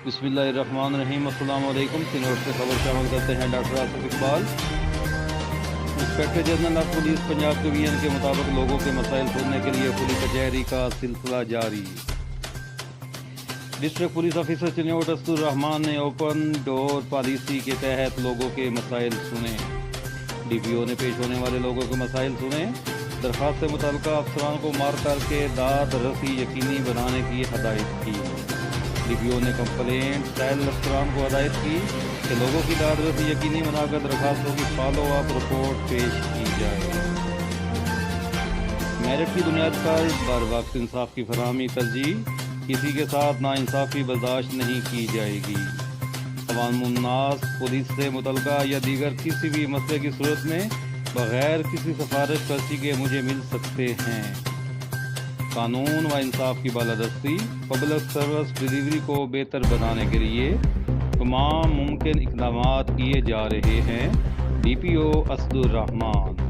बिस्मिल्लाहिर्रहमानिर्रहीम। अस्सलाम वालेकुम। सिनोर से खबर शामिल करते हैं doctor Asif Iqbal. Inspector general of police Punjab division के मुताबिक लोगों के मसाइल सुनने के लिए पुलिस कचहरी का सिलसिला जारी। डिस्ट्रिक्ट पुलिस ऑफिसर चिन्होट असदुर रहमान ने ओपन डोर पॉलिसी के तहत लोगों के मसाइल सुने। DPO ने पेश होने वाले लोगों के मसाइल सुने। दरख्वास्त से मुतल्लिका अफसरान को मार करके दाद रसी यकीनी बनाने की हदायत की। DPO ने कंप्लेंट साइल अफसरान को हदायत की कि लोगों की दाद रसी यकीनी बनाकर दरखास्तों की फॉलो अप रिपोर्ट पेश की जाए। मेरिट की बुनियाद पर बर वक्त इंसाफ की फराहमी तरजीह, किसी के साथ नाइंसाफ़ी बर्दाश्त नहीं की जाएगी। अवामुन्नास पुलिस से मुतल्लिका या दीगर किसी भी मसले की सूरत में बगैर किसी सिफारिश पर्ची के मुझे मिल सकते हैं। कानून व इंसाफ की बालादस्ती पब्लिक सर्विस डिलीवरी को बेहतर बनाने के लिए तमाम मुमकिन इक़दामात किए जा रहे हैं। DPO असदुर रहमान।